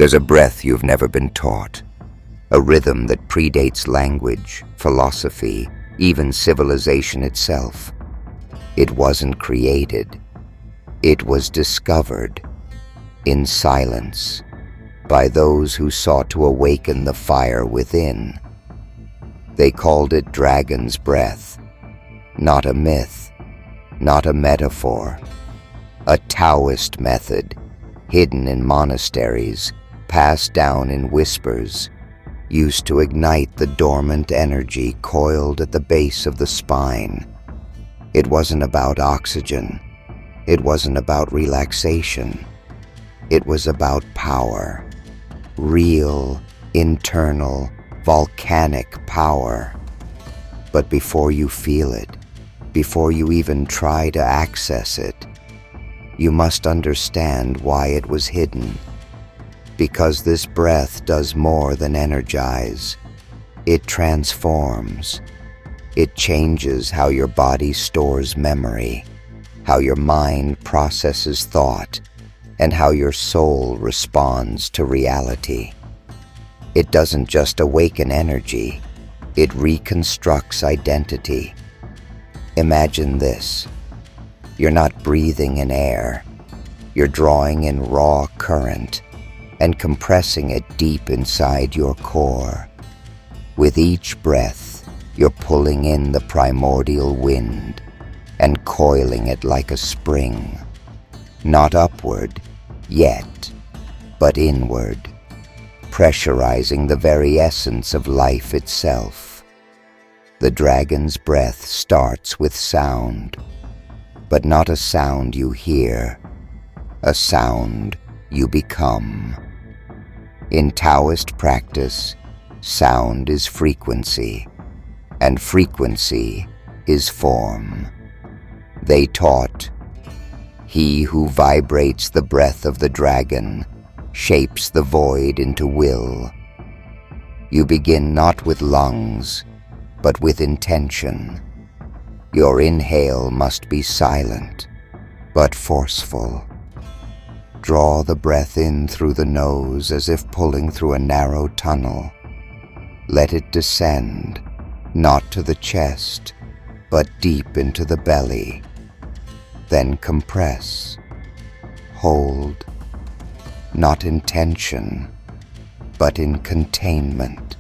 There's a breath you've never been taught, a rhythm that predates language, philosophy, even civilization itself. It wasn't created. It was discovered in silence by those who sought to awaken the fire within. They called it dragon's breath, not a myth, not a metaphor, a Taoist method hidden in monasteries, passed down in whispers, used to ignite the dormant energy coiled at the base of the spine. It wasn't about oxygen. It wasn't about relaxation. It was about power. Real, internal, volcanic power. But before you feel it, before you even try to access it, you must understand why it was hidden. Because this breath does more than energize. It transforms. It changes how your body stores memory, how your mind processes thought, and how your soul responds to reality. It doesn't just awaken energy, it reconstructs identity. Imagine this. You're not breathing in air. You're drawing in raw current and compressing it deep inside your core. With each breath, you're pulling in the primordial wind and coiling it like a spring, not upward yet, but inward, pressurizing the very essence of life itself. The dragon's breath starts with sound, but not a sound you hear, a sound you become. In Taoist practice, sound is frequency, and frequency is form. They taught, he who vibrates the breath of the dragon shapes the void into will. You begin not with lungs, but with intention. Your inhale must be silent, but forceful. Draw the breath in through the nose as if pulling through a narrow tunnel. Let it descend, not to the chest, but deep into the belly. Then compress. Hold, not in tension, but in containment.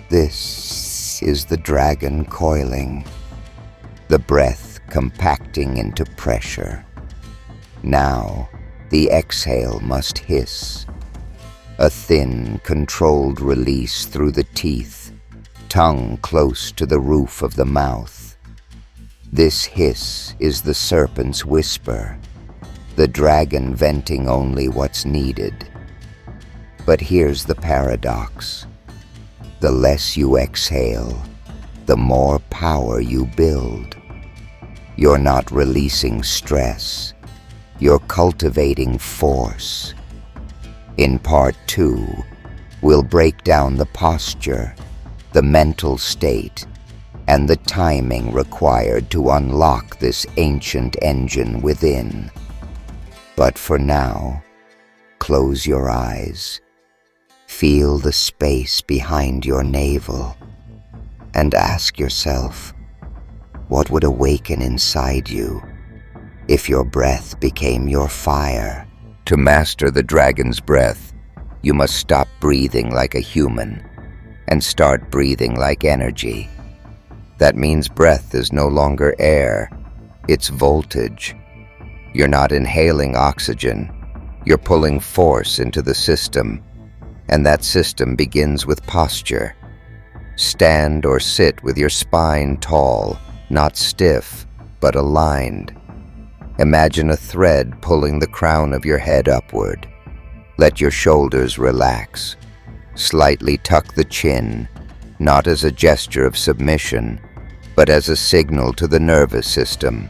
This is the dragon coiling, the breath compacting into pressure. Now, the exhale must hiss, a thin, controlled release through the teeth, tongue close to the roof of the mouth. This hiss is the serpent's whisper, the dragon venting only what's needed. But here's the paradox. The less you exhale, the more power you build. You're not releasing stress. You're cultivating force. In part 2, we'll break down the posture, the mental state, and the timing required to unlock this ancient engine within. But for now, close your eyes. Feel the space behind your navel, and ask yourself, what would awaken inside you if your breath became your fire? To master the dragon's breath, you must stop breathing like a human and start breathing like energy. That means breath is no longer air, it's voltage. You're not inhaling oxygen, you're pulling force into the system, and that system begins with posture. Stand or sit with your spine tall, not stiff, but aligned. Imagine a thread pulling the crown of your head upward. Let your shoulders relax. Slightly tuck the chin, not as a gesture of submission, but as a signal to the nervous system.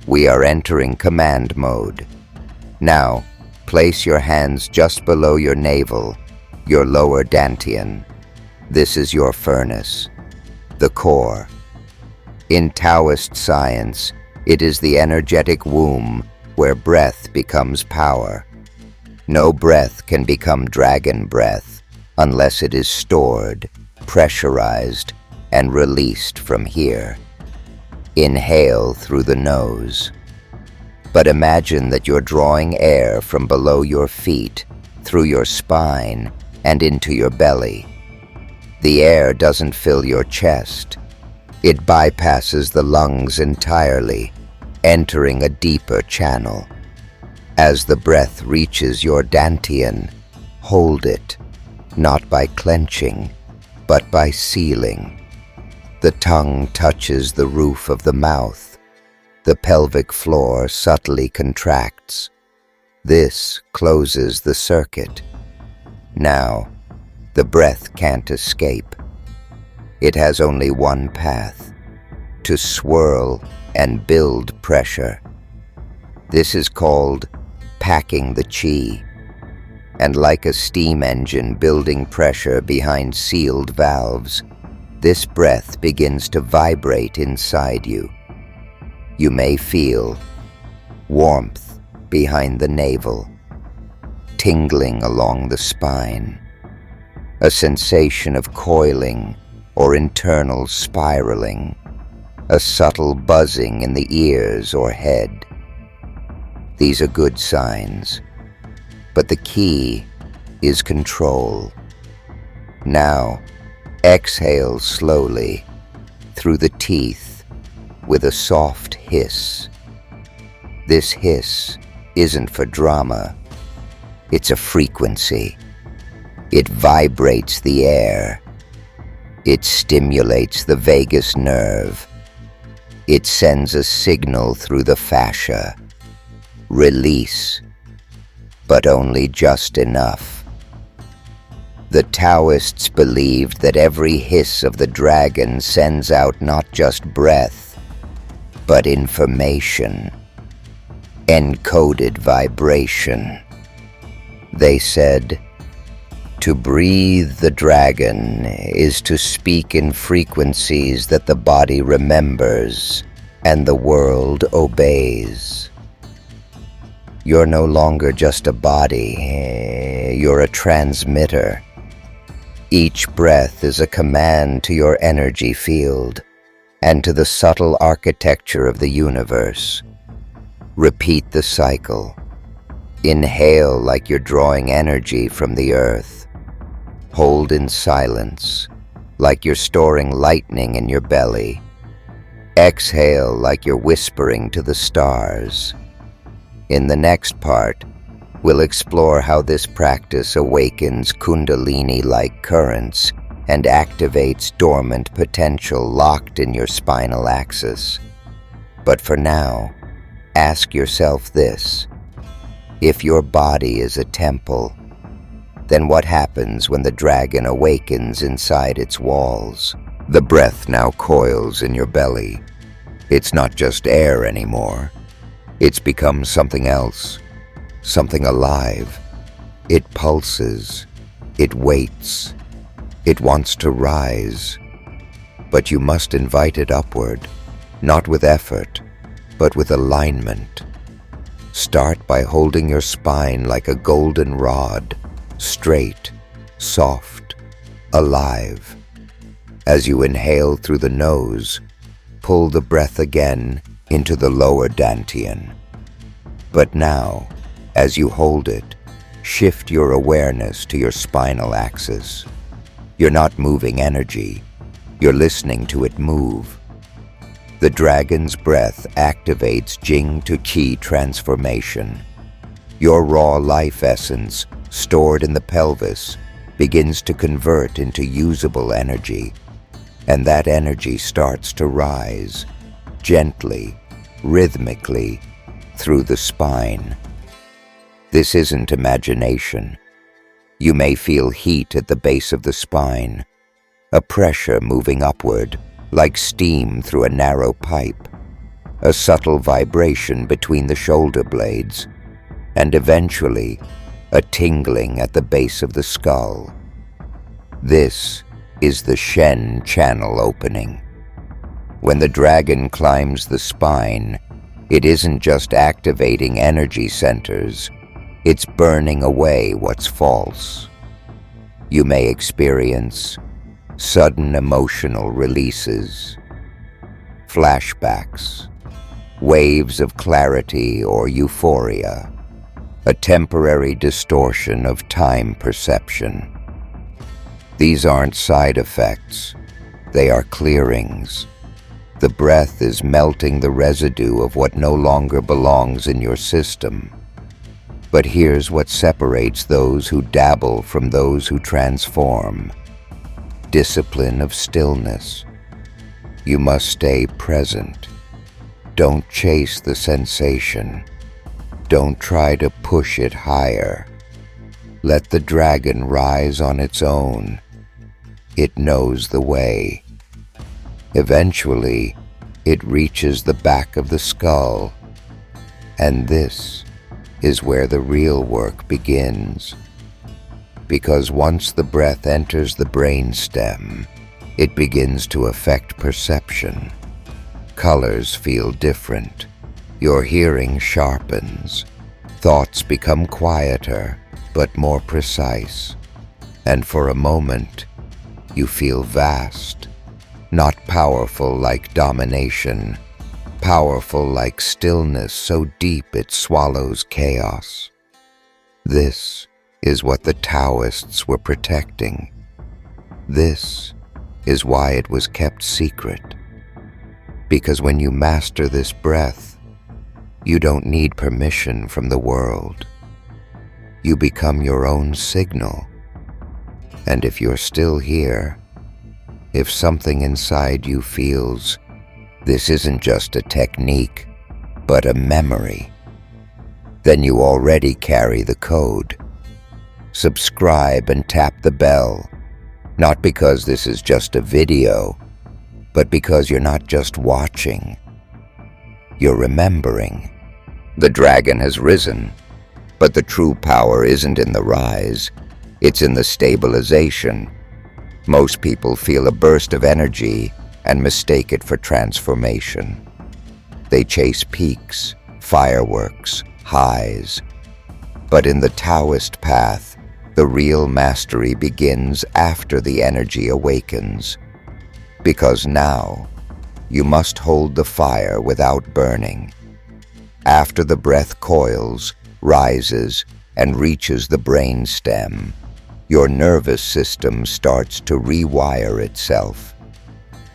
We are entering command mode. Now, place your hands just below your navel, your lower dantian. This is your furnace, the core. In Taoist science, it is the energetic womb where breath becomes power. No breath can become dragon breath unless it is stored, pressurized, and released from here. Inhale through the nose. But imagine that you're drawing air from below your feet, through your spine, and into your belly. The air doesn't fill your chest. It bypasses the lungs entirely, entering a deeper channel. As the breath reaches your dantian, hold it, not by clenching, but by sealing. The tongue touches the roof of the mouth. The pelvic floor subtly contracts. This closes the circuit. Now, the breath can't escape. It has only one path: to swirl and build pressure. This is called packing the chi. And like a steam engine building pressure behind sealed valves, this breath begins to vibrate inside you. You may feel warmth behind the navel, tingling along the spine, a sensation of coiling or internal spiraling, a subtle buzzing in the ears or head. These are good signs, but the key is control. Now, exhale slowly through the teeth with a soft hiss. This hiss isn't for drama. It's a frequency. It vibrates the air. It stimulates the vagus nerve. It sends a signal through the fascia. Release, but only just enough. The Taoists believed that every hiss of the dragon sends out not just breath, but information, encoded vibration. They said, to breathe the dragon is to speak in frequencies that the body remembers and the world obeys. You're no longer just a body, you're a transmitter. Each breath is a command to your energy field and to the subtle architecture of the universe. Repeat the cycle. Inhale like you're drawing energy from the earth. Hold in silence, like you're storing lightning in your belly. Exhale like you're whispering to the stars. In the next part, we'll explore how this practice awakens Kundalini-like currents and activates dormant potential locked in your spinal axis. But for now, ask yourself this: if your body is a temple, then what happens when the dragon awakens inside its walls? The breath now coils in your belly. It's not just air anymore. It's become something else, something alive. It pulses, it waits, it wants to rise. But you must invite it upward, not with effort, but with alignment. Start by holding your spine like a golden rod, straight, soft, alive. As you inhale through the nose, pull the breath again into the lower dantian. But now, as you hold it, shift your awareness to your spinal axis. You're not moving energy, you're listening to it move. The dragon's breath activates Jing to Qi transformation. Your raw life essence, stored in the pelvis, begins to convert into usable energy, and that energy starts to rise, gently, rhythmically, through the spine. This isn't imagination. You may feel heat at the base of the spine, a pressure moving upward, like steam through a narrow pipe, a subtle vibration between the shoulder blades, and eventually, a tingling at the base of the skull. This is the Shen channel opening. When the dragon climbs the spine, it isn't just activating energy centers, It's burning away what's false. You may experience sudden emotional releases, flashbacks, waves of clarity or euphoria, a temporary distortion of time perception. These aren't side effects, they are clearings. The breath is melting the residue of what no longer belongs in your system. But here's what separates those who dabble from those who transform. Discipline of stillness. You must stay present. Don't chase the sensation. Don't try to push it higher. Let the dragon rise on its own. It knows the way. Eventually, it reaches the back of the skull. And this is where the real work begins. Because once the breath enters the brainstem, it begins to affect perception. Colors feel different. Your hearing sharpens. Thoughts become quieter, but more precise. And for a moment, you feel vast. Not powerful like domination, powerful like stillness so deep it swallows chaos. This is what the Taoists were protecting. This is why it was kept secret. Because when you master this breath, you don't need permission from the world. You become your own signal. And if you're still here, if something inside you feels, this isn't just a technique, but a memory, then you already carry the code. Subscribe and tap the bell, not because this is just a video, but because you're not just watching, you're remembering. The dragon has risen, but the true power isn't in the rise, it's in the stabilization. Most people feel a burst of energy and mistake it for transformation. They chase peaks, fireworks, highs. But in the Taoist path, the real mastery begins after the energy awakens. Because now, you must hold the fire without burning. After the breath coils, rises, and reaches the brain stem, your nervous system starts to rewire itself.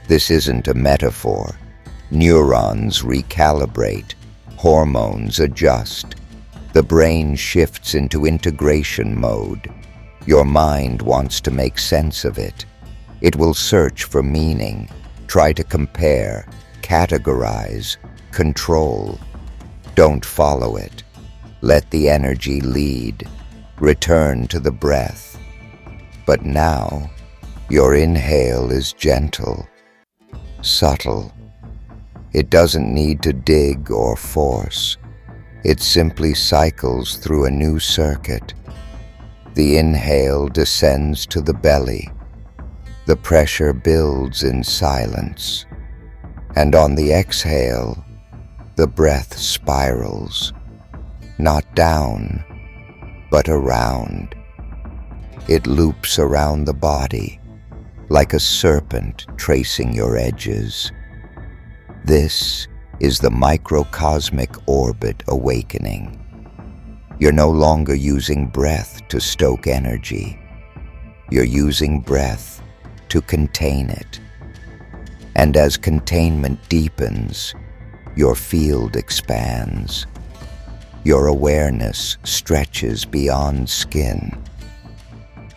This isn't a metaphor. Neurons recalibrate, hormones adjust. The brain shifts into integration mode. Your mind wants to make sense of it. It will search for meaning, try to compare, categorize, control. Don't follow it. Let the energy lead. Return to the breath. But now, your inhale is gentle, subtle. It doesn't need to dig or force. It simply cycles through a new circuit. The inhale descends to the belly. The pressure builds in silence. And on the exhale, the breath spirals, not down, but around. It loops around the body, like a serpent tracing your edges. This is the microcosmic orbit awakening. You're no longer using breath to stoke energy. You're using breath to contain it. And as containment deepens, your field expands. Your awareness stretches beyond skin.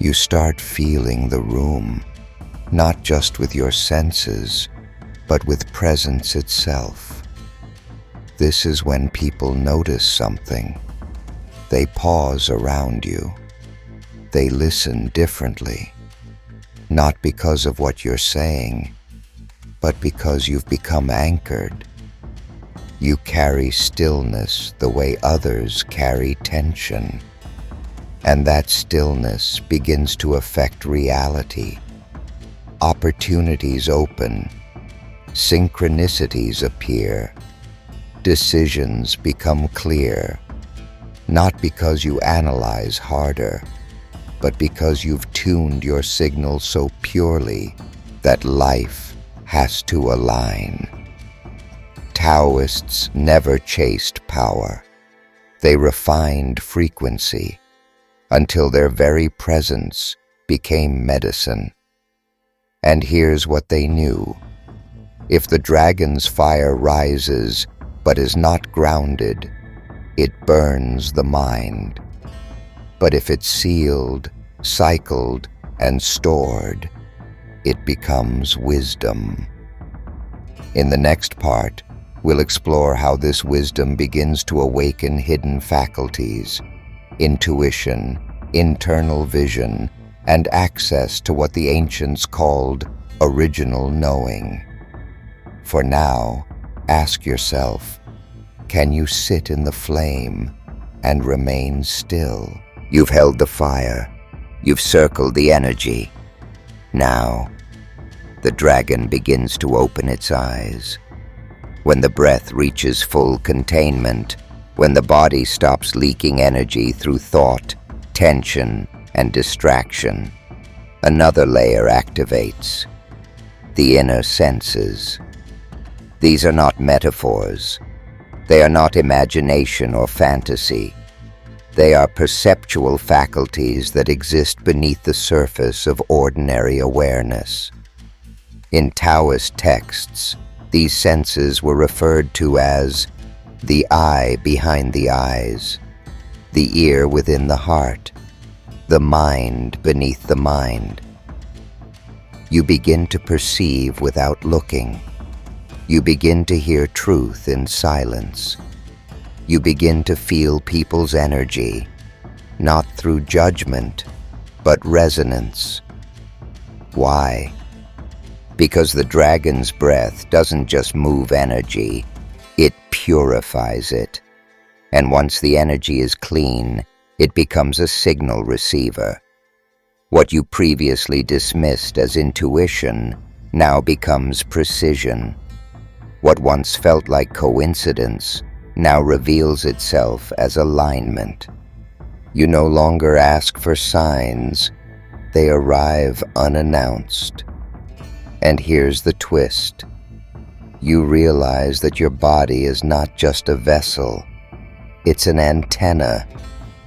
You start feeling the room, not just with your senses, but with presence itself. This is when people notice something. They pause around you. They listen differently, not because of what you're saying, but because you've become anchored. You carry stillness the way others carry tension. And that stillness begins to affect reality. Opportunities open, synchronicities appear, decisions become clear. not because you analyze harder, but because you've tuned your signal so purely that life has to align. Taoists never chased power. They refined frequency until their very presence became medicine. And here's what they knew. If the dragon's fire rises but is not grounded, it burns the mind. But if it's sealed, cycled, and stored, it becomes wisdom. In the next part, we'll explore how this wisdom begins to awaken hidden faculties, intuition, internal vision, and access to what the ancients called original knowing. For now, ask yourself, can you sit in the flame and remain still? You've held the fire. You've circled the energy. Now, the dragon begins to open its eyes. When the breath reaches full containment, when the body stops leaking energy through thought, tension, and distraction, another layer activates, the inner senses. These are not metaphors. They are not imagination or fantasy. They are perceptual faculties that exist beneath the surface of ordinary awareness. In Taoist texts, these senses were referred to as the eye behind the eyes, the ear within the heart, the mind beneath the mind. You begin to perceive without looking. You begin to hear truth in silence. You begin to feel people's energy, not through judgment, but resonance. Why? Because the dragon's breath doesn't just move energy, it purifies it. And once the energy is clean, it becomes a signal receiver. What you previously dismissed as intuition now becomes precision. What once felt like coincidence now reveals itself as alignment. You no longer ask for signs, they arrive unannounced. And here's the twist. You realize that your body is not just a vessel, it's an antenna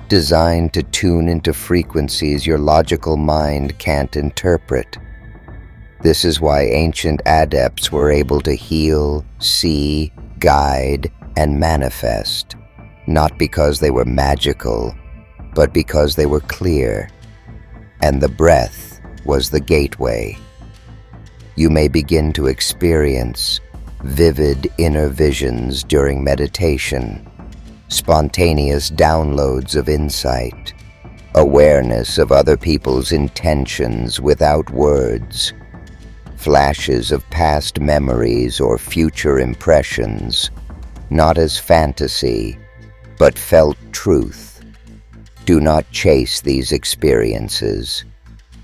designed to tune into frequencies your logical mind can't interpret. This is why ancient adepts were able to heal, see, guide, and manifest, not because they were magical, but because they were clear, and the breath was the gateway. You may begin to experience vivid inner visions during meditation, spontaneous downloads of insight, awareness of other people's intentions without words, flashes of past memories or future impressions, not as fantasy, but felt truth. Do not chase these experiences.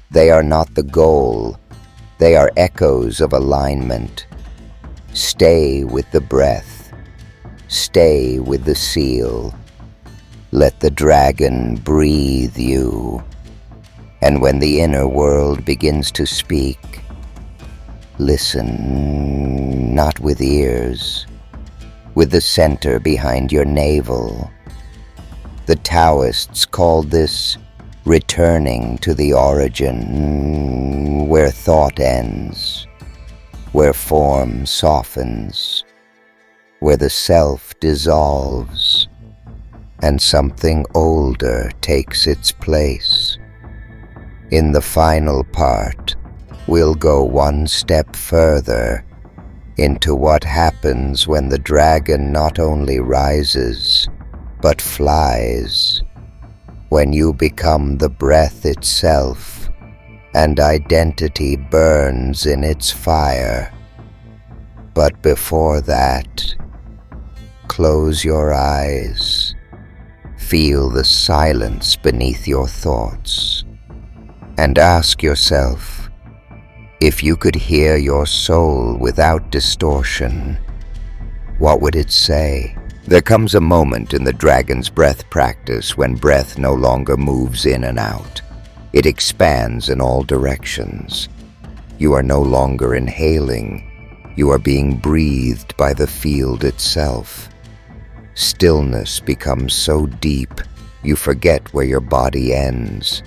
They are not the goal. They are echoes of alignment. Stay with the breath. Stay with the seal. Let the dragon breathe you. And when the inner world begins to speak, listen, not with ears, with the center behind your navel. The Taoists called this returning to the origin, where thought ends, where form softens, where the self dissolves, and something older takes its place. In the final part, we'll go one step further into what happens when the dragon not only rises, but flies, when you become the breath itself and identity burns in its fire. But before that, close your eyes, feel the silence beneath your thoughts, and ask yourself, if you could hear your soul without distortion, what would it say? There comes a moment in the dragon's breath practice when breath no longer moves in and out. It expands in all directions. You are no longer inhaling. You are being breathed by the field itself. Stillness becomes so deep, you forget where your body ends.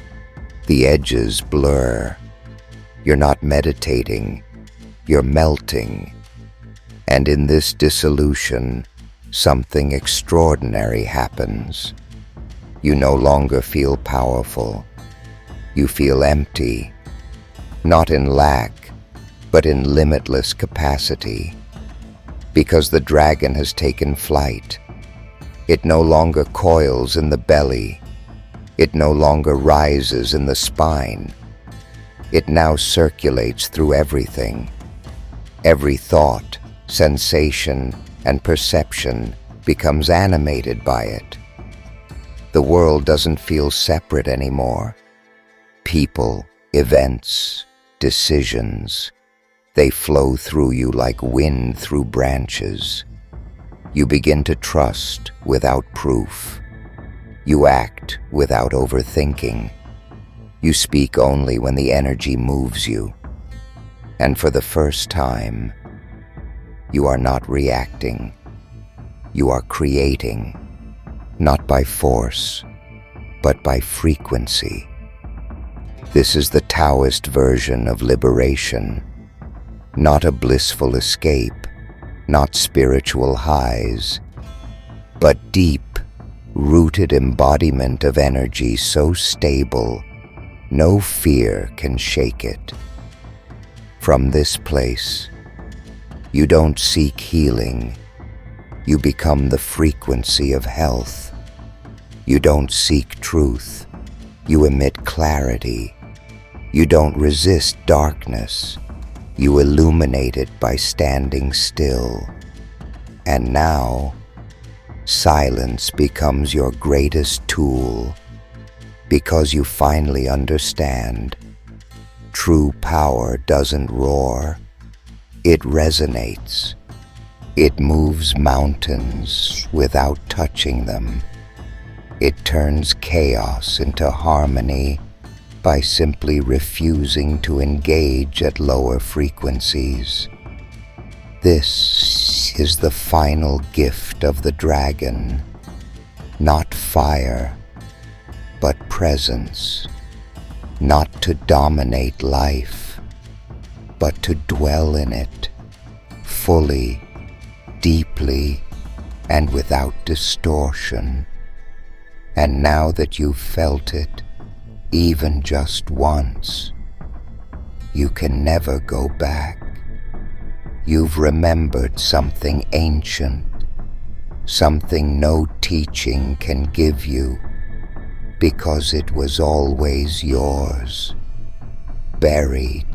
The edges blur. You're not meditating. You're melting. And in this dissolution, something extraordinary happens. You no longer feel powerful. You feel empty, not in lack, but in limitless capacity. Because the dragon has taken flight. It no longer coils in the belly. It no longer rises in the spine. It now circulates through everything. Every thought, sensation, and perception becomes animated by it. The world doesn't feel separate anymore. People, events, decisions, they flow through you like wind through branches. You begin to trust without proof. You act without overthinking. You speak only when the energy moves you. And for the first time, you are not reacting. You are creating, not by force, but by frequency. This is the Taoist version of liberation, not a blissful escape, not spiritual highs, but deep, rooted embodiment of energy so stable, no fear can shake it. From this place, you don't seek healing. You become the frequency of health. You don't seek truth. You emit clarity. You don't resist darkness. You illuminate it by standing still. And now, silence becomes your greatest tool, because you finally understand. True power doesn't roar. It resonates. It moves mountains without touching them. It turns chaos into harmony by simply refusing to engage at lower frequencies. This is the final gift of the dragon. Not fire, but presence. Not to dominate life, but to dwell in it, fully, deeply, and without distortion. And now that you've felt it, even just once, you can never go back. You've remembered something ancient, something no teaching can give you, because it was always yours, buried,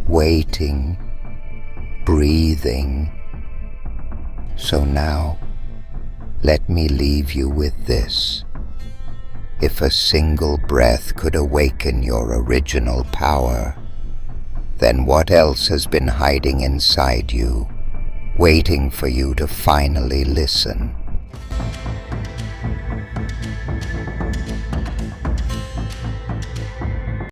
waiting, breathing. So now, let me leave you with this. If a single breath could awaken your original power, then what else has been hiding inside you, waiting for you to finally listen?